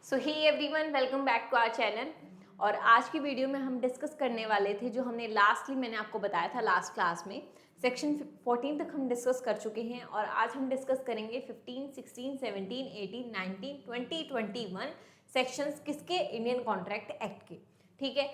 So hi everyone, welcome back to our channel. और आज की वीडियो में हम डिस्कस करने वाले थे जो हमने मैंने आपको बताया था लास्ट क्लास में। सेक्शन 14 तक हम डिस्कस कर चुके हैं और आज हम डिस्कस करेंगे 15, 16, 17, 18, 19, 20, 21 सेक्शंस किसके, इंडियन कॉन्ट्रैक्ट एक्ट के। ठीक है,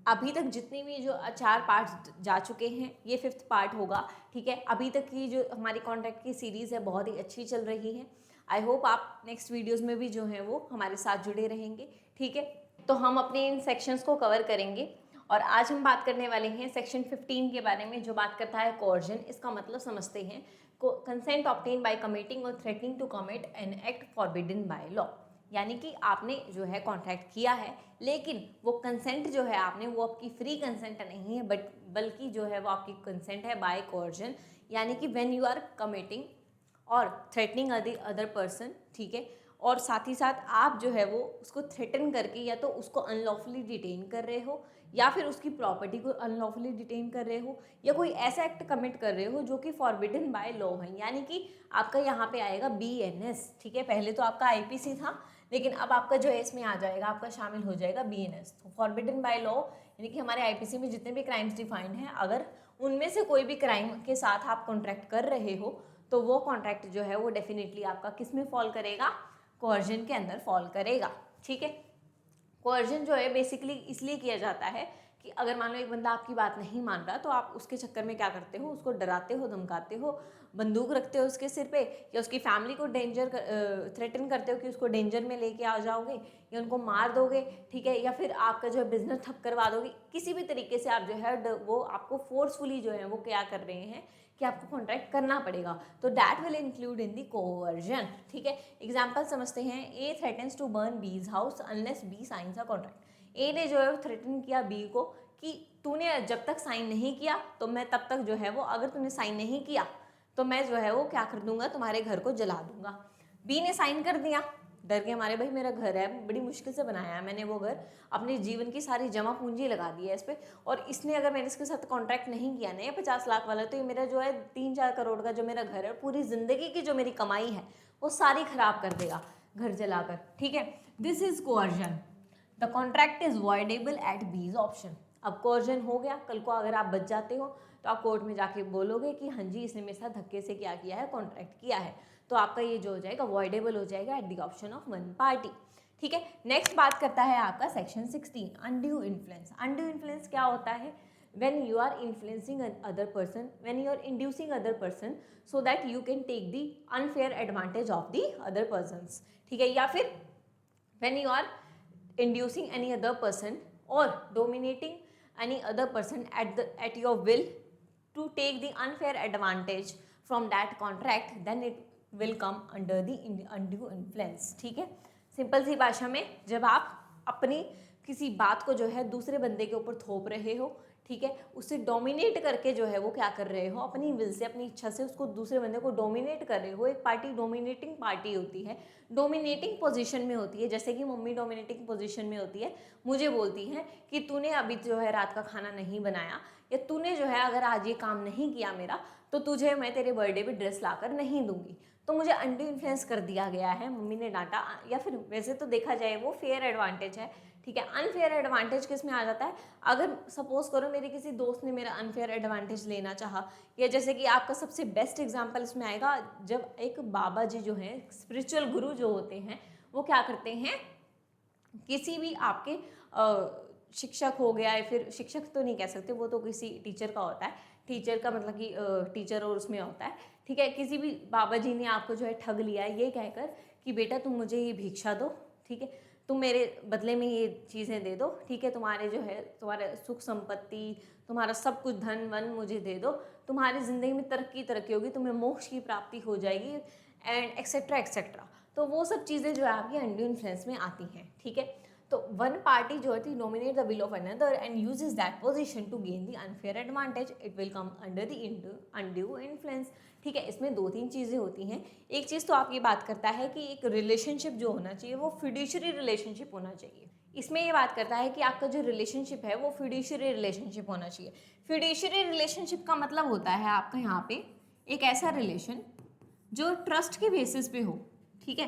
अभी तक जितने भी जो 4 पार्ट जा चुके हैं, ये 5th पार्ट होगा। ठीक है, अभी तक की जो हमारी कॉन्ट्रैक्ट की सीरीज़ है बहुत ही अच्छी चल रही है। आई होप आप नेक्स्ट वीडियोस में भी जो है वो हमारे साथ जुड़े रहेंगे। ठीक है, तो हम अपने इन सेक्शंस को कवर करेंगे और आज हम बात करने वाले हैं सेक्शन 15 के बारे में, जो बात करता है कोर्जन। इसका मतलब समझते हैं, कंसेंट ऑब्टेन बाय कमिटिंग और threatening to commit an act forbidden by law. यानी कि आपने जो है कॉन्ट्रैक्ट किया है, लेकिन वो कंसेंट जो है आपने, वो आपकी फ्री कंसेंट नहीं है, बल्कि जो है वो आपकी कंसेंट है बाय कोर्जन। यानी कि व्हेन यू आर कमिटिंग और थ्रेटनिंग अदर पर्सन। ठीक है, और साथ ही साथ आप जो है वो उसको थ्रेटन करके या तो उसको अनलॉफुली डिटेन कर रहे हो, या फिर उसकी प्रॉपर्टी को अनलॉफुली डिटेन कर रहे हो, या कोई ऐसा एक्ट कमिट कर रहे हो जो कि फॉरबिडन बाय लॉ है। यानी कि आपका यहाँ पे आएगा BNS। ठीक है, पहले तो आपका IPC था, लेकिन अब आपका जो है इसमें आ जाएगा, आपका शामिल हो जाएगा BNS। तो फॉरबिडन बाय लॉ यानी कि हमारे IPC में जितने भी क्राइम्स डिफाइंड हैं, अगर उनमें से कोई भी क्राइम के साथ आप कॉन्ट्रैक्ट कर रहे हो, तो वो कॉन्ट्रैक्ट जो है वो डेफिनेटली आपका किस में फॉल करेगा, कोर्जन के अंदर फॉल करेगा। ठीक है, कोर्जन जो है बेसिकली इसलिए किया जाता है कि अगर मान लो एक बंदा आपकी बात नहीं मान रहा, तो आप उसके चक्कर में क्या करते हो, उसको डराते हो, धमकाते हो, बंदूक रखते हो उसके सिर पे, या उसकी फैमिली को थ्रेटन करते हो कि उसको डेंजर में लेके आ जाओगे या उनको मार दोगे। ठीक है, या फिर आपका जो है बिजनेस ठप करवा दोगे। किसी भी तरीके से आप जो है वो आपको फोर्सफुली जो है वो क्या कर रहे हैं कि आपको कॉन्ट्रैक्ट करना पड़ेगा, तो that will include in the coercion. ठीक है, एग्जाम्पल समझते हैं। A threatens to burn B's house unless B signs a contract. A ने जो है थ्रेटन किया बी को कि तूने जब तक साइन नहीं किया तो मैं तब तक जो है वो, अगर तूने साइन नहीं किया तो मैं जो है वो क्या कर दूंगा, तुम्हारे घर को जला दूंगा। बी ने साइन कर दिया, डर के हमारे, भाई मेरा घर है, बड़ी मुश्किल से बनाया है मैंने वो घर, अपने जीवन की सारी जमा पूंजी लगा दी है इस पर, और इसने अगर मैंने इसके साथ कॉन्ट्रैक्ट नहीं किया ना 50 लाख वाला, तो ये मेरा जो है 3-4 करोड़ का जो मेरा घर है, पूरी जिंदगी की जो मेरी कमाई है वो सारी खराब कर देगा घर जलाकर। ठीक है, this is coercion. The contract is voidable at B's option. अब कोर्जन हो गया, कल को अगर आप बच जाते हो तो आप कोर्ट में जाके बोलोगे कि हाँ जी इसने मेरे साथ धक्के से क्या किया है, कॉन्ट्रैक्ट किया है, तो आपका ये जो हो जाएगा वॉइडेबल हो जाएगा eight the option of one party. ठीक है, नेक्स्ट बात करता है आपका section 16, undue influence. Undue influence क्या होता है, when you are influencing other person, when you are inducing other person so that you can take the unfair advantage of the other persons। ठीक है, या फिर when you are inducing any other person or dominating any other person at your will to take the unfair advantage from that contract, then it will come under the undue influence। ठीक है, simple सी भाषा में, जब आप अपनी किसी बात को जो है दूसरे बंदे के ऊपर थोप रहे हो, ठीक है, उससे डोमिनेट करके जो है वो क्या कर रहे हो, अपनी विल से, अपनी इच्छा से उसको, दूसरे बंदे को डोमिनेट कर रहे हो। एक पार्टी डोमिनेटिंग पार्टी होती है, डोमिनेटिंग पोजीशन में होती है, जैसे कि मम्मी डोमिनेटिंग पोजीशन में होती है, मुझे बोलती है कि तूने अभी जो है रात का खाना नहीं बनाया, या तूने जो है अगर आज ये काम नहीं किया मेरा, तो तुझे मैं तेरे बर्थडे पे ड्रेस लाकर नहीं दूंगी। तो मुझे अंडू इन्फ्लुएंस कर दिया गया है, मम्मी ने डांटा, या फिर वैसे तो देखा जाए वो फेयर एडवांटेज है। ठीक है, अनफेयर एडवांटेज किस में आ जाता है, अगर सपोज करो मेरे किसी दोस्त ने मेरा अनफेयर एडवांटेज लेना चाहा, या जैसे कि आपका सबसे बेस्ट एग्जांपल इसमें आएगा, जब एक बाबा जी जो हैं, स्पिरिचुअल गुरु जो होते हैं, वो क्या करते हैं, किसी भी आपके शिक्षक हो गया, या फिर शिक्षक तो नहीं कह सकते, वो तो किसी टीचर का होता है, टीचर का मतलब कि टीचर और उसमें होता है। ठीक है, किसी भी बाबा जी ने आपको जो है ठग लिया है, ये कहकर कि बेटा तुम मुझे ये भिक्षा दो, ठीक है, तुम मेरे बदले में ये चीज़ें दे दो, ठीक है, तुम्हारे जो है तुम्हारा सुख संपत्ति, तुम्हारा सब कुछ धन वन मुझे दे दो, तुम्हारी ज़िंदगी में तरक्की होगी, तुम्हें मोक्ष की प्राप्ति हो जाएगी, एंड एक्सेट्रा एक्सेट्रा। तो वो सब चीज़ें जो है आपकी अनड्यू इन्फ्लुएंस में आती हैं। ठीक है, तो वन पार्टी जो है nominate the will of another and uses that position to gain the unfair advantage, it will come under the undue influence. ठीक है, इसमें 2-3 चीज़ें होती हैं। एक चीज़ तो आपकी बात करता है कि एक रिलेशनशिप जो होना चाहिए वो फिड्यूशियरी रिलेशनशिप होना चाहिए। इसमें ये बात करता है कि आपका जो रिलेशनशिप है वो फिड्यूशियरी रिलेशनशिप होना चाहिए। फिड्यूशियरी रिलेशनशिप का मतलब होता है आपका यहाँ पे एक ऐसा रिलेशन जो ट्रस्ट के बेसिस पे हो। ठीक है,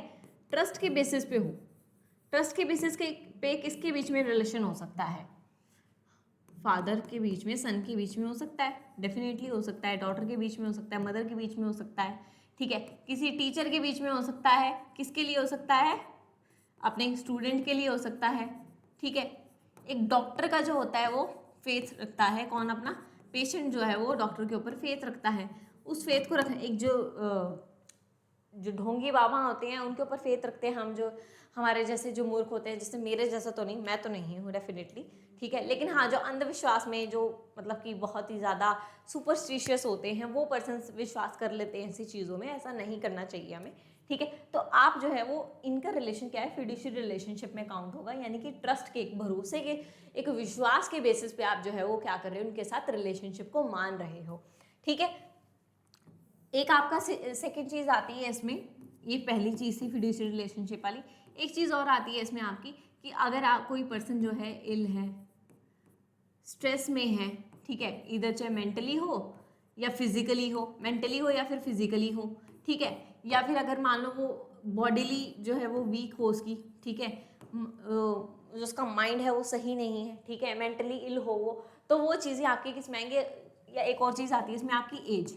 ट्रस्ट के बेसिस पे हो, ट्रस्ट के बेसिस के पे किसके बीच में रिलेशन हो सकता है? फादर के बीच में, सन के बीच में हो सकता है, डेफिनेटली हो सकता है। डॉटर के बीच में हो सकता है, मदर के बीच में हो सकता है, ठीक है। किसी टीचर के बीच में हो सकता है, किसके लिए हो सकता है? अपने स्टूडेंट के लिए हो सकता है, ठीक है। एक डॉक्टर का जो होता है वो फेथ रखता है, कौन? अपना पेशेंट जो है वो डॉक्टर के ऊपर फेथ रखता है। उस फेथ को रखने, एक जो ढोंगी बाबा होते हैं उनके ऊपर फेथ रखते हैं हम, जो हमारे जैसे जो मूर्ख होते हैं, जैसे मेरे जैसा तो नहीं, मैं तो नहीं हूँ डेफिनेटली, ठीक है। लेकिन हाँ, जो अंधविश्वास में जो मतलब कि बहुत ही ज़्यादा सुपरस्टिशियस होते हैं वो पर्सन विश्वास कर लेते हैं ऐसी चीज़ों में, ऐसा नहीं करना चाहिए हमें, ठीक है। तो आप जो है वो इनका रिलेशन क्या है? फिड्यूशियरी रिलेशनशिप में काउंट होगा, यानी कि ट्रस्ट के, एक भरोसे के, एक विश्वास के बेसिस पे आप जो है वो क्या कर रहे हो? उनके साथ रिलेशनशिप को मान रहे हो, ठीक है। एक आपका सेकेंड चीज़ आती है इसमें, ये पहली चीज़ थी फिड्यूशियरी रिलेशनशिप वाली। एक चीज़ और आती है इसमें आपकी, कि अगर आप कोई पर्सन जो है इल है, स्ट्रेस में है, ठीक है, इधर चाहे मेंटली हो या फिजिकली हो, मेंटली हो या फिर फिजिकली हो, ठीक है, या फिर अगर मान लो वो बॉडीली जो है वो वीक हो उसकी, ठीक है, जो उसका माइंड है वो सही नहीं है, ठीक है, मेंटली इल हो वो, तो वो चीज़ें आपकी किस में आएंगे? या एक और चीज़ आती है इसमें आपकी एज,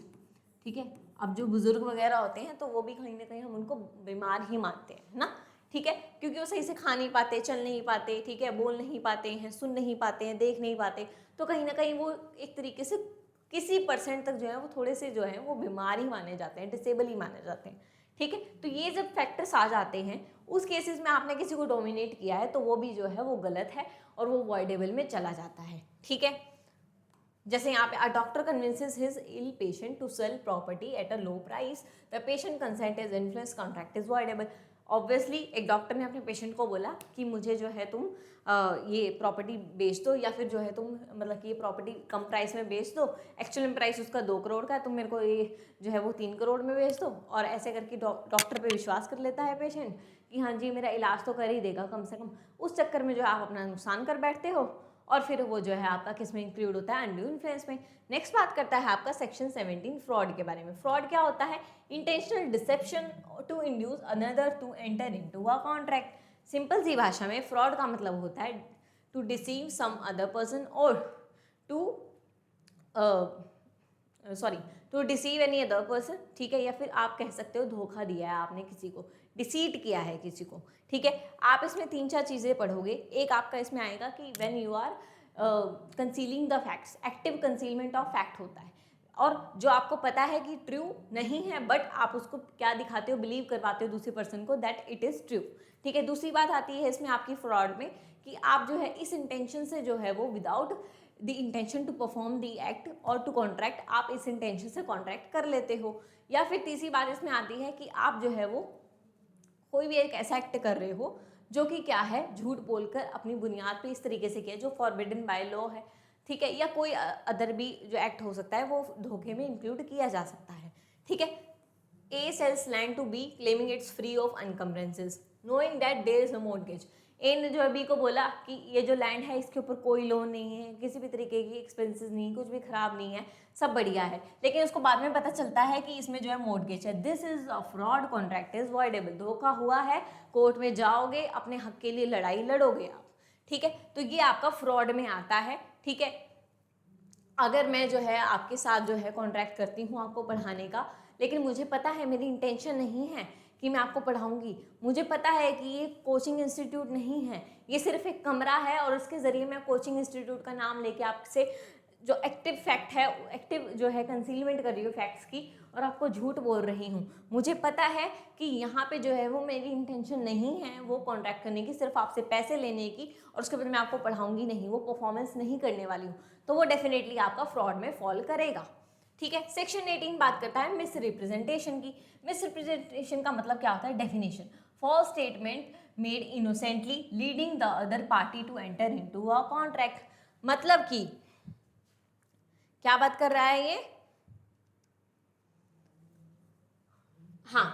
ठीक है। अब जो बुजुर्ग वगैरह होते हैं तो वो भी कहीं ना कहीं हम उनको बीमार ही मानते हैं ना, ठीक है, क्योंकि वो सही से खा नहीं पाते, चल नहीं पाते, ठीक है, बोल नहीं पाते हैं, सुन नहीं पाते हैं, देख नहीं पाते, तो कहीं ना कहीं वो एक तरीके से किसी परसेंट तक जो है वो थोड़े से जो है वो बीमार ही माने जाते हैं, डिसेबल ही माने जाते हैं, ठीक है। तो ये जब फैक्टर्स आ जाते हैं उस केसेस में आपने किसी को डोमिनेट किया है तो वो भी जो है वो गलत है और वो वॉइडेबल में चला जाता है, ठीक है। जैसे यहाँ पे a doctor convinces his ill patient to sell property at a low price, the patient consent is influence, contract is voidable. Obviously एक डॉक्टर ने अपने पेशेंट को बोला कि मुझे जो है तुम ये प्रॉपर्टी बेच दो, या फिर जो है तुम मतलब कि ये प्रॉपर्टी कम प्राइस में बेच दो, एक्चुअल में प्राइस उसका 2 करोड़ का है, तुम मेरे को ये जो है वो 3 करोड़ में बेच दो। और ऐसे करके डॉक्टर पे विश्वास कर लेता है पेशेंट कि हाँ जी मेरा इलाज तो कर ही देगा कम से कम। उस चक्कर में जो है आप अपना नुकसान कर बैठते हो और फिर वो जो है आपका किस में इंक्लूड होता है? अनड्यू इन्फ्लुएंस में। नेक्स्ट बात करता है आपका सेक्शन 17 फ्रॉड के बारे में। फ्रॉड क्या होता है? Intentional deception to induce another to enter into a contract. Simple सी भाषा में फ्रॉड का मतलब होता है to deceive some other person और to to deceive any other person, ठीक है, या फिर आप कह सकते हो धोखा दिया है आपने किसी को, डिसीट किया है किसी को, ठीक है। आप इसमें 3-4 चीज़ें पढ़ोगे। एक आपका इसमें आएगा कि when you are concealing the facts, active concealment of fact होता है, और जो आपको पता है कि ट्रू नहीं है बट आप उसको क्या दिखाते हो? बिलीव करवाते हो दूसरे पर्सन को दैट इट इज़ ट्रू, ठीक है। दूसरी बात आती है इसमें आपकी फ्रॉड में कि आप जो है इस इंटेंशन से जो है वो without the intention to perform the act और टू कॉन्ट्रैक्ट, आप इस इंटेंशन से कॉन्ट्रैक्ट कर लेते हो। या फिर तीसरी बात इसमें आती है कि आप जो है वो कोई भी एक ऐसा एक्ट कर रहे हो जो कि क्या है? झूठ बोलकर अपनी बुनियाद पे इस तरीके से किया जो फॉरबिडन बाय लॉ है, ठीक है, या कोई अदर भी जो एक्ट हो सकता है वो धोखे में इंक्लूड किया जा सकता है, ठीक है। A sells land to B claiming it's free of encumbrances knowing that there is no mortgage। ए ने जो है बी को बोला कि ये जो लैंड है इसके ऊपर कोई लोन नहीं है, किसी भी तरीके की एक्सपेंसेस नहीं, कुछ भी खराब नहीं है, सब बढ़िया है, लेकिन उसको बाद में पता चलता है कि इसमें जो है मॉर्गेज है। This is a fraud, contract is voidable. धोखा हुआ है, कोर्ट में जाओगे, अपने हक के लिए लड़ाई लड़ोगे आप, ठीक है। तो ये आपका फ्रॉड में आता है, ठीक है। अगर मैं जो है आपके साथ जो है कॉन्ट्रैक्ट करती हूँ आपको पढ़ाने का, लेकिन मुझे पता है मेरी इंटेंशन नहीं है कि मैं आपको पढ़ाऊंगी, मुझे पता है कि ये कोचिंग इंस्टीट्यूट नहीं है, ये सिर्फ एक कमरा है और उसके ज़रिए मैं कोचिंग इंस्टीट्यूट का नाम लेके आपसे जो एक्टिव फैक्ट है, एक्टिव जो है कंसीलमेंट कर रही हूँ फैक्ट्स की, और आपको झूठ बोल रही हूँ। मुझे पता है कि यहाँ पे जो है वो मेरी इंटेंशन नहीं है वो कॉन्ट्रैक्ट करने की, सिर्फ आपसे पैसे लेने की, और उसके बाद मैं आपको पढ़ाऊंगी नहीं, वो परफॉर्मेंस नहीं करने वाली हूँ, तो वो डेफिनेटली आपका फ्रॉड में फॉल करेगा, ठीक है। सेक्शन 18 बात करता है मिस रिप्रेजेंटेशन की। मिस रिप्रेजेंटेशन का मतलब क्या होता है? Definition, false statement made innocently leading the other party to enter into a contract. मतलब कि क्या बात कर रहा है ये? हाँ,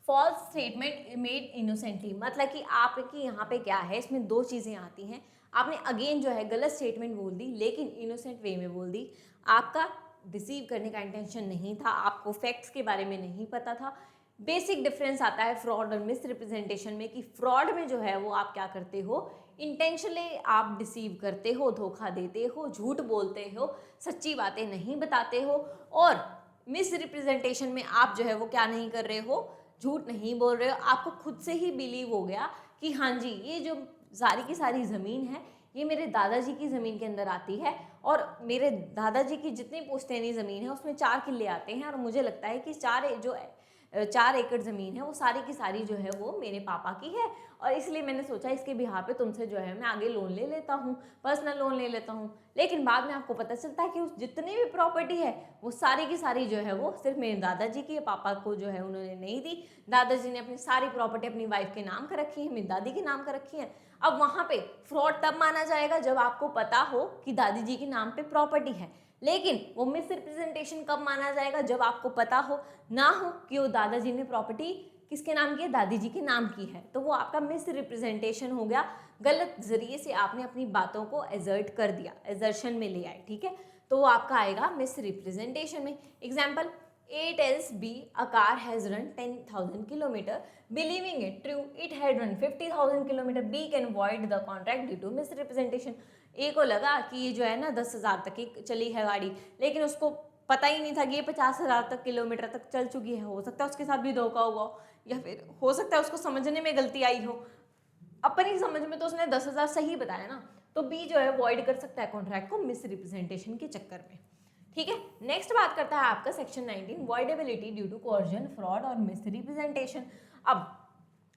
फॉल्स स्टेटमेंट मेड इनोसेंटली, मतलब कि आपकी यहाँ पे क्या है, इसमें 2 चीज़ें आती हैं। आपने अगेन जो है गलत स्टेटमेंट बोल दी, लेकिन इनोसेंट वे में बोल दी। आपका डिसीव करने का इंटेंशन नहीं था, आपको फैक्ट्स के बारे में नहीं पता था, बेसिक डिफरेंस आता है फ्रॉड और मिस रिप्रेजेंटेशन में कि फ्रॉड में जो है वो आप क्या करते हो, इंटेंशनली आप डिसीव करते हो, धोखा देते हो, झूठ बोलते हो, सच्ची बातें नहीं बताते हो। और मिस रिप्रेजेंटेशन में आप जो है वो क्या नहीं कर रहे हो, झूठ नहीं बोल रहे हो, आपको खुद से ही बिलीव हो गया कि हाँ जी ये जो सारी की सारी ज़मीन है ये मेरे दादाजी की ज़मीन के अंदर आती है और मेरे दादाजी की जितनी पुश्तैनी ज़मीन है उसमें 4 किले आते हैं और मुझे लगता है कि 4 एकड़ ज़मीन है वो सारी की सारी जो है वो मेरे पापा की है और इसलिए मैंने सोचा इसके बिहार पे तुमसे जो है मैं आगे लोन ले लेता हूँ, पर्सनल लोन ले लेता हूँ। लेकिन बाद में आपको पता चलता है कि उस जितनी भी प्रॉपर्टी है वो सारी की सारी जो है वो सिर्फ मेरे दादाजी की, पापा को जो है उन्होंने नहीं दी। दादाजी ने अपनी सारी प्रॉपर्टी अपनी वाइफ के नाम कर रखी है, मेरी दादी के नाम कर रखी है। अब वहाँ पे फ्रॉड तब माना जाएगा जब आपको पता हो कि दादी जी के नाम पे प्रॉपर्टी है, लेकिन वो मिस रिप्रेजेंटेशन कब माना जाएगा, जब आपको पता हो ना हो कि वो दादाजी ने प्रॉपर्टी किसके नाम की है, दादी जी के नाम की है, तो वो आपका मिस रिप्रेजेंटेशन हो गया। गलत जरिए से आपने अपनी बातों को एजर्ट कर दिया, एजर्शन में ले आए, ठीक है, तो वो आपका आएगा मिस रिप्रेजेंटेशन में। Example, A tells B a car has run 10,000 kilometer. Believing it true, it had run 50,000 kilometer. B can void the contract due to misrepresentation. A को लगा कि ये जो है ना 10,000 तक की चली है गाड़ी, लेकिन उसको पता ही नहीं था कि ये 50,000 तक किलोमीटर तक चल चुकी है। हो सकता है उसके साथ भी धोखा हुआ हो, या फिर हो सकता है उसको समझने में गलती आई हो, अपनी समझ में तो उसने 10,000 सही बताया ना, तो बी जो है वॉइड कर सकता है कॉन्ट्रैक्ट को मिस रिप्रेजेंटेशन के चक्कर में, ठीक है। नेक्स्ट बात करता है आपका section 19, voidability due to coercion, fraud और मिस रिप्रेजेंटेशन। अब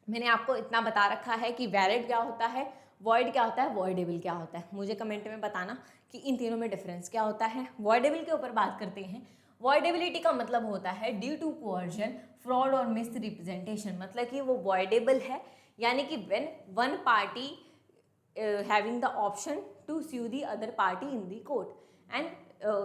मैंने आपको इतना बता रखा है कि वैलिड क्या होता है, वॉइड क्या होता है, वॉइडेबल क्या होता है। मुझे कमेंट में बताना कि इन तीनों में डिफरेंस क्या होता है। वॉइडेबल के ऊपर बात करते हैं। वॉइडेबिलिटी का मतलब होता है ड्यू टू कोर्जन, फ्रॉड और मिस रिप्रेजेंटेशन, मतलब कि वो वॉइडेबल है, यानी कि when one party having the option to sue the other party in the court and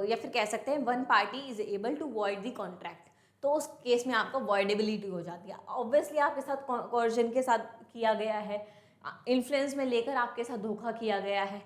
या फिर कह सकते हैं one party is able to void the contract, तो उस केस में आपका वॉइडेबिलिटी हो जाती है। ऑब्वियसली आपके साथ कोर्जन के साथ किया गया है, इन्फ्लुएंस में लेकर आपके साथ धोखा किया गया है,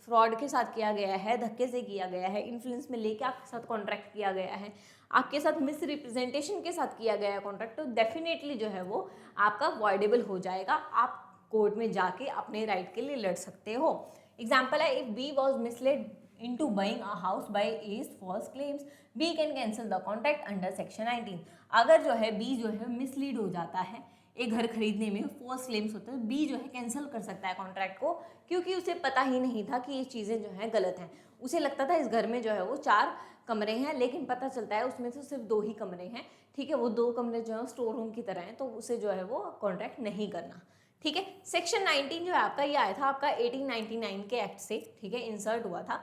फ्रॉड के साथ किया गया है, धक्के से किया गया है, इन्फ्लुएंस में लेकर आपके साथ कॉन्ट्रैक्ट किया गया है, आपके साथ मिस रिप्रेजेंटेशन के साथ किया गया है कॉन्ट्रैक्ट, तो डेफिनेटली जो है वो आपका वॉइडेबल हो जाएगा। आप कोर्ट में जाके अपने राइट के लिए लड़ सकते हो। एग्जाम्पल है, if B was misled into buying a house by A's false claims, B can cancel the contract under section 19। अगर जो है B जो है मिसलीड हो जाता है, एक घर खरीदने में फॉल्स क्लेम्स होते हैं, B जो है कैंसिल कर सकता है कॉन्ट्रैक्ट को, क्योंकि उसे पता ही नहीं था कि ये चीज़ें जो है गलत हैं। उसे लगता था इस घर में जो है वो 4 कमरे हैं, लेकिन पता चलता है उसमें से सिर्फ 2 ही कमरे हैं, ठीक है, वो 2 कमरे जो है स्टोर रूम की तरह हैं, तो उसे जो है वो कॉन्ट्रैक्ट नहीं करना, ठीक है। सेक्शन 19 जो है आपका ये आया था आपका 1899 के एक्ट से, ठीक है, इंसर्ट हुआ था,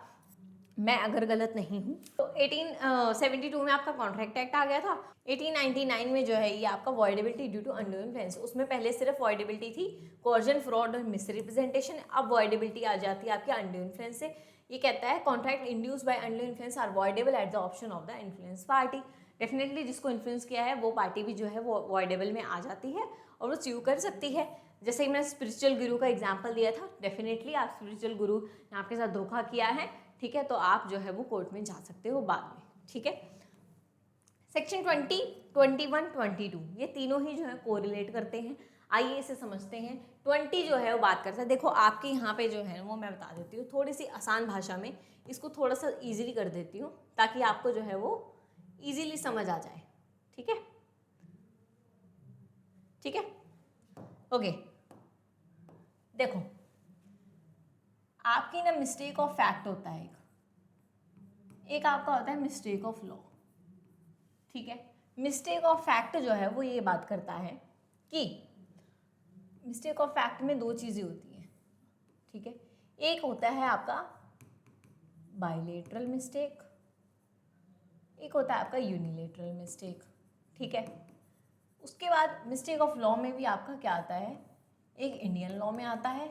मैं अगर गलत नहीं हूँ तो 1872 में आपका कॉन्ट्रैक्ट एक्ट आ गया था। 1899 में जो है ये आपका वॉइडेबिलिटी ड्यू टू अनड्यू इन्फ्लुएंस, उसमें पहले सिर्फ वॉइडेबिलिटी थी, कोर्जन, फ्रॉड और मिस रिप्रेजेंटेशन, अब वॉइडेबिलिटी आ जाती है आपकी अनड्यू इन्फ्लुएंस से। ये कहता है contract induced by undue influence are voidable at the option of the influence party. Definitely जिसको इन्फ्लुएंस किया है वो पार्टी भी जो है वो वॉइडेबल में आ जाती है और वो स्यू कर सकती है। जैसे ही मैंने स्पिरिचुअल गुरु का एग्जाम्पल दिया था, डेफिनेटली आप स्पिरिचुअल गुरु ने आपके साथ धोखा किया है, ठीक है, तो आप जो है वो कोर्ट में जा सकते हो बाद में, ठीक है। सेक्शन 20, 21, 22 ये तीनों ही जो है कोरिलेट करते हैं। आइए इसे समझते हैं। 20 जो है वो बात करता है, देखो आपके यहाँ पे जो है वो मैं बता देती हूँ थोड़ी सी आसान भाषा में, इसको थोड़ा सा इजीली कर देती हूँ ताकि आपको जो है वो इजीली समझ आ जाए, ठीक है, ठीक है, ओके। देखो आपकी ना मिस्टेक ऑफ फैक्ट होता है, एक आपका होता है मिस्टेक ऑफ लॉ, ठीक है। मिस्टेक ऑफ फैक्ट जो है वो ये बात करता है कि मिस्टेक ऑफ फैक्ट में 2 चीज़ें होती हैं, ठीक है। एक होता है आपका बाइलेटरल मिस्टेक, एक होता है आपका यूनिलेटरल मिस्टेक, ठीक है। उसके बाद मिस्टेक ऑफ लॉ में भी आपका क्या आता है, एक इंडियन लॉ में आता है,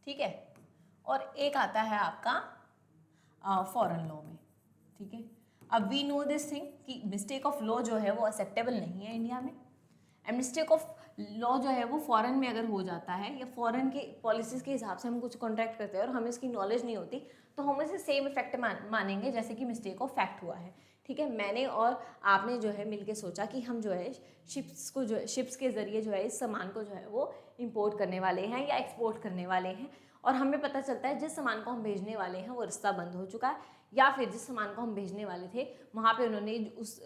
ठीक है, और एक आता है आपका फॉरेन लॉ में, ठीक है। अब वी नो दिस थिंग कि मिस्टेक ऑफ लॉ जो है वो एक्सेप्टेबल नहीं है इंडिया में, एंड मिस्टेक ऑफ लॉ जो है वो फॉरेन में अगर हो जाता है या फॉरेन के पॉलिसीज़ के हिसाब से हम कुछ कॉन्ट्रैक्ट करते हैं और हमें इसकी नॉलेज नहीं होती, तो हम इसे सेम इफेक्ट मानेंगे जैसे कि मिस्टेक ऑफ फैक्ट हुआ है, ठीक है, मैंने और आपने जो है मिलके सोचा कि हम जो है शिप्स के ज़रिए जो है इस सामान को जो है वो इंपोर्ट करने वाले हैं या एक्सपोर्ट करने वाले हैं, और हमें पता चलता है जिस सामान को हम भेजने वाले हैं वो रास्ता बंद हो चुका है, या फिर जिस सामान को हम भेजने वाले थे वहाँ पे उन्होंने उस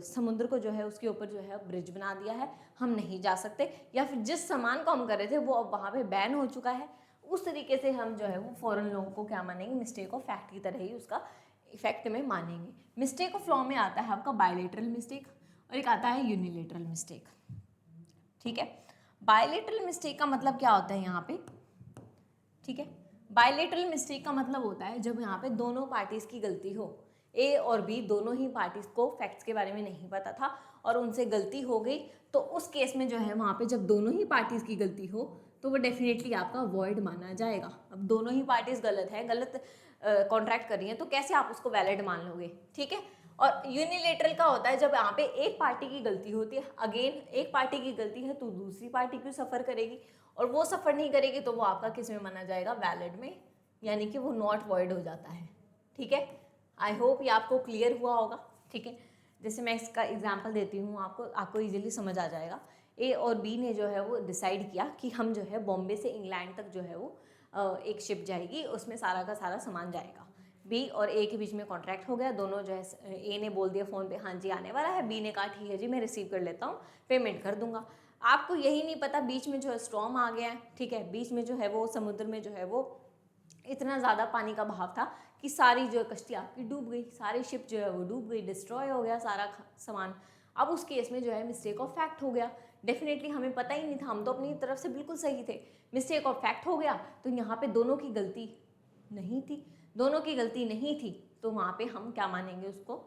समुद्र को जो है उसके ऊपर जो है ब्रिज बना दिया है, हम नहीं जा सकते, या फिर जिस सामान को हम कर रहे थे वो अब वहाँ पे बैन हो चुका है। उस तरीके से हम जो है वो फॉरेन लोगों को क्या मानेंगे, मिस्टेक ऑफ फैक्ट की तरह ही उसका इफेक्ट में मानेंगे। मिस्टेक ऑफ लॉ में आता है आपका बायलेटरल मिस्टेक और एक आता है यूनिलेटरल मिस्टेक। ठीक है, बायलेटरल मिस्टेक का मतलब क्या होता है यहाँ पे, ठीक है, बायलेटरल मिस्टेक का मतलब होता है जब यहाँ पे दोनों पार्टीज की गलती हो, ए और बी दोनों ही पार्टीज को फैक्ट्स के बारे में नहीं पता था और उनसे गलती हो गई, तो उस केस में जो है वहाँ पे जब दोनों ही पार्टीज की गलती हो तो वो डेफिनेटली आपका वॉइड माना जाएगा। अब दोनों ही पार्टीज गलत है, गलत कॉन्ट्रैक्ट कर रही है, तो कैसे आप उसको वैलिड मान लोगे, ठीक है। और यूनिलेटरल का होता है जब यहाँ पे एक पार्टी की गलती होती है, अगेन एक पार्टी की गलती है तो दूसरी पार्टी क्यों सफ़र करेगी, और वो सफ़र नहीं करेगी तो वो आपका किस में माना जाएगा, वैलिड में, यानी कि वो नॉट वॉइड हो जाता है। ठीक है, आई होप ये आपको क्लियर हुआ होगा। ठीक है, जैसे मैं इसका एग्जांपल देती हूँ आपको इजीली समझ आ जाएगा। ए और बी ने जो है वो डिसाइड किया कि हम जो है बॉम्बे से इंग्लैंड तक जो है वो एक शिप जाएगी, उसमें सारा का सारा सामान जाएगा। बी और ए के बीच में कॉन्ट्रैक्ट हो गया, दोनों जो है ए ने बोल दिया फ़ोन पे हाँ जी आने वाला है, बी ने कहा ठीक है जी मैं रिसीव कर लेता हूँ, पेमेंट कर दूंगा। आपको यही नहीं पता बीच में जो है स्टॉर्म आ गया है, ठीक है, बीच में जो है वो समुद्र में जो है वो इतना ज़्यादा पानी का बहाव था कि सारी जो कश्ती आपकी डूब गई, सारी शिप जो है वो डूब गई, डिस्ट्रॉय हो गया सारा सामान। अब उस केस में जो है मिस्टेक ऑफ फैक्ट हो गया, डेफिनेटली हमें पता ही नहीं था, हम तो अपनी तरफ से बिल्कुल सही थे, मिस्टेक ऑफ फैक्ट हो गया, तो यहाँ पे दोनों की गलती नहीं थी, दोनों की गलती नहीं थी, तो वहाँ पे हम क्या मानेंगे उसको,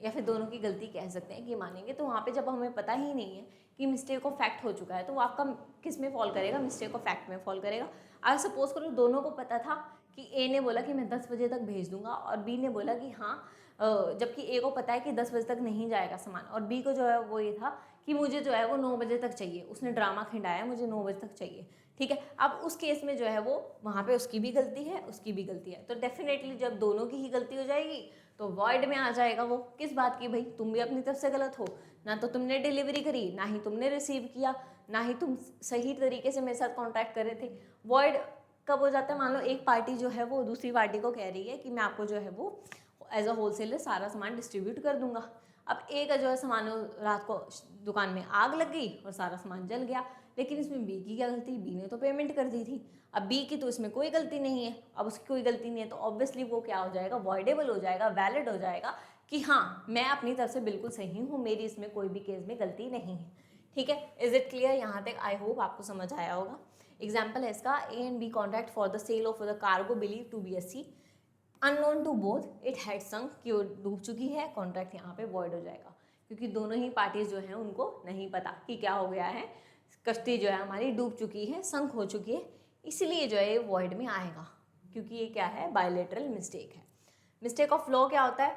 या फिर दोनों की गलती कह सकते हैं कि मानेंगे। तो वहाँ पे जब हमें पता ही नहीं है कि मिस्टेक ऑफ फैक्ट हो चुका है तो वो आपका किस में फॉल करेगा, मिस्टेक ऑफ फैक्ट में फॉल करेगा। अगर सपोज करो दोनों को पता था कि ए ने बोला कि मैं 10 बजे तक भेज दूंगा और बी ने बोला कि हाँ, जबकि ए को पता है कि 10 बजे तक नहीं जाएगा सामान, और बी को जो है वो ये था कि मुझे जो है वो 9 बजे तक चाहिए, उसने ड्रामा खिंडाया मुझे 9 बजे तक चाहिए। ठीक है, अब उस केस में जो है वो वहाँ पे उसकी भी गलती है उसकी भी गलती है, तो डेफिनेटली जब दोनों की ही गलती हो जाएगी तो वॉइड में आ जाएगा। वो किस बात की, भाई तुम भी अपनी तरफ से गलत हो, ना तो तुमने डिलीवरी करी, ना ही तुमने रिसीव किया, ना ही तुम सही तरीके से मेरे साथ कॉन्टैक्ट कर रहे थे। वॉइड कब हो जाता है, मान लो एक पार्टी जो है वो दूसरी पार्टी को कह रही है कि मैं आपको जो है वो एज अ होलसेलर सारा सामान डिस्ट्रीब्यूट कर दूंगा। अब ए का जो है सामान रात को दुकान में आग लग गई और सारा सामान जल गया, लेकिन इसमें बी की क्या गलती, बी ने तो पेमेंट कर दी थी। अब बी की तो इसमें कोई गलती नहीं है, अब उसकी कोई गलती नहीं है तो ऑब्वियसली वो क्या हो जाएगा, वॉइडेबल हो जाएगा, वैलिड हो जाएगा कि हाँ मैं अपनी तरफ से बिल्कुल सही हूँ, मेरी इसमें कोई भी केस में गलती नहीं है। ठीक है, इज इट क्लियर यहाँ तक, आई होप आपको समझ आया होगा। एग्जाम्पल है इसका, A and B contract for the sale of the cargo believe to be a sea, unknown to both it had sunk, कि वो डूब चुकी है, कॉन्ट्रैक्ट यहाँ पे वॉइड हो जाएगा क्योंकि दोनों ही पार्टीज जो हैं उनको नहीं पता कि क्या हो गया है, कश्ती जो है हमारी डूब चुकी है, संक हो चुकी है, इसलिए जो है ये वॉइड में आएगा क्योंकि ये क्या है, बायलेटरल मिस्टेक है। मिस्टेक ऑफ लॉ क्या होता है,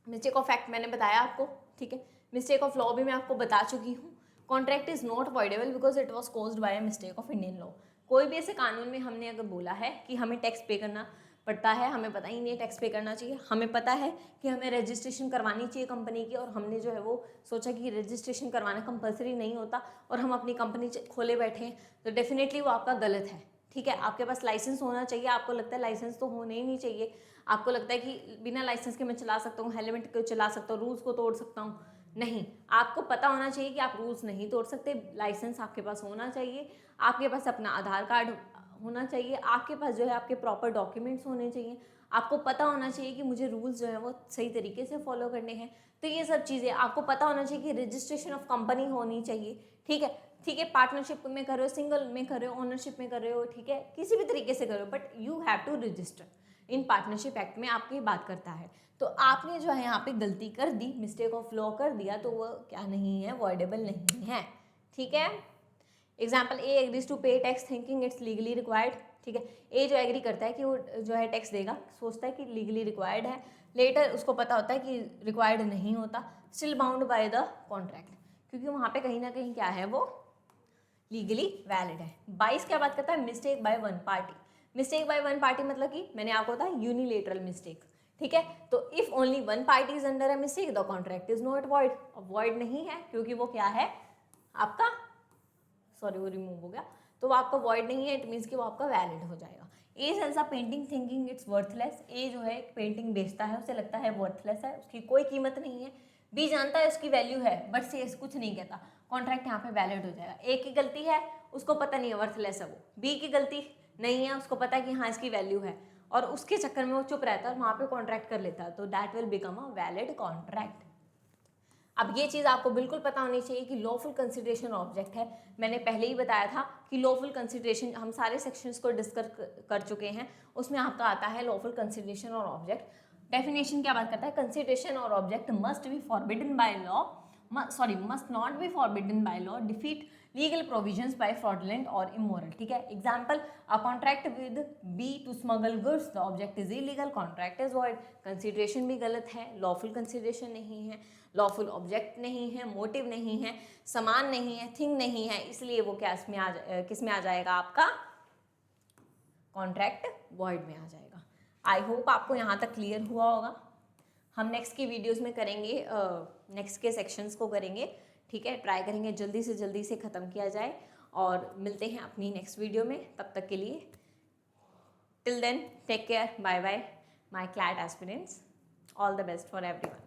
मिस्टेक ऑफ फैक्ट मैंने बताया आपको, ठीक है, मिस्टेक ऑफ लॉ भी मैं आपको बता चुकी हूँ। Contract is not voidable because it was caused by mistake of Indian law. कोई भी ऐसे कानून में हमने अगर बोला है कि हमें टैक्स पे करना पड़ता है, हमें पता ही नहीं टैक्स पे करना चाहिए, हमें पता है कि हमें रजिस्ट्रेशन करवानी चाहिए कंपनी की, और हमने जो है वो सोचा कि रजिस्ट्रेशन करवाना कंपलसरी नहीं होता और हम अपनी कंपनी खोले बैठे हैं, तो डेफिनेटली वो आपका गलत है। ठीक है, आपके पास लाइसेंस होना चाहिए, आपको लगता है लाइसेंस तो होने ही नहीं चाहिए, आपको लगता है कि बिना लाइसेंस के मैं चला सकता हूँ, हेलमेट को चला सकता हूँ, रूल्स को तोड़ सकता हूँ, नहीं, आपको पता होना चाहिए कि आप रूल्स नहीं तोड़ सकते, लाइसेंस आपके पास होना चाहिए, आपके पास अपना आधार कार्ड होना चाहिए, आपके पास जो है आपके प्रॉपर डॉक्यूमेंट्स होने चाहिए, आपको पता होना चाहिए कि मुझे रूल्स जो है वो सही तरीके से फॉलो करने हैं, तो ये सब चीज़ें आपको पता होना चाहिए कि रजिस्ट्रेशन ऑफ कंपनी होनी चाहिए। ठीक है, ठीक है, पार्टनरशिप में कर रहे हो, सिंगल में कर रहे हो, ओनरशिप में कर रहे हो, ठीक है, किसी भी तरीके से कर रहे हो, but you have to register, in partnership act में आपकी बात करता है। तो आपने जो है यहाँ पे गलती कर दी, मिस्टेक ऑफ लॉ कर दिया, तो वो क्या नहीं है, वॉइडेबल नहीं है। ठीक है, एग्जाम्पल, ए एग्रीज टू पे tax thinking it's legally required. ठीक है, ए जो एग्री करता है कि वो जो है टैक्स देगा, सोचता है कि लीगली रिक्वायर्ड है, लेटर उसको पता होता है कि रिक्वायर्ड नहीं होता, still bound by the contract, क्योंकि वहाँ पे कहीं ना कहीं क्या है, वो लीगली वैलिड है। 22 क्या बात करता है, mistake by one party. Mistake by one party मतलब कि मैंने आपको बताया यूनिलेटरल मिस्टेक, ठीक है। तो if only one party is under a mistake the contract is not void. Void नहीं है क्योंकि वो क्या है आपका, सॉरी वो रिमूव हो गया, तो वो आपका वॉइड नहीं है, इट मीन्स कि वो आपका वैलिड हो जाएगा। A sells a painting thinking it's worthless. A जो है एक पेंटिंग बेचता है, उसे लगता है वर्थलेस है, उसकी कोई कीमत नहीं है। बी जानता है उसकी वैल्यू है बट सेल्स कुछ नहीं कहता, कॉन्ट्रैक्ट यहाँ पे वैलिड हो जाएगा। ए की गलती है, उसको पता नहीं है वर्थलेस है वो। बी की गलती नहीं है, उसको पता है कि हाँ इसकी वैल्यू है, और उसके चक्कर में वो चुप रहता है और वहाँ पे कॉन्ट्रैक्ट कर लेता है, तो that will become a valid contract. अब ये चीज़ आपको बिल्कुल पता होनी चाहिए कि लॉफुल कंसिडरेशन ऑब्जेक्ट है। मैंने पहले ही बताया था कि लॉफुल कंसिडरेशन, हम सारे सेक्शंस को डिस्कस कर चुके हैं, उसमें आपका आता है लॉफुल कंसिडरेशन और ऑब्जेक्ट। डेफिनेशन क्या बात करता है, कंसिडरेशन और object must be forbidden by law, must not be forbidden by law, defeat legal provisions by fraudulent और इमोरल। ठीक है, example a contract with B to smuggle goods, the object is illegal, contract is void. Consideration भी गलत है, lawful consideration नहीं है, lawful object नहीं है, मोटिव नहीं है, समान नहीं है, थिंग नहीं है, इसलिए वो क्या इसमें किस में आ जाएगा आपका, कॉन्ट्रैक्ट वॉइड में आ जाएगा। आई होप आपको यहाँ तक क्लियर हुआ होगा। हम नेक्स्ट की वीडियोस में करेंगे, नेक्स्ट के सेक्शंस को करेंगे। ठीक है, ट्राई करेंगे जल्दी से ख़त्म किया जाए, और मिलते हैं अपनी नेक्स्ट वीडियो में। तब तक के लिए till then take care, bye bye my CLAT aspirants, all the best for everyone.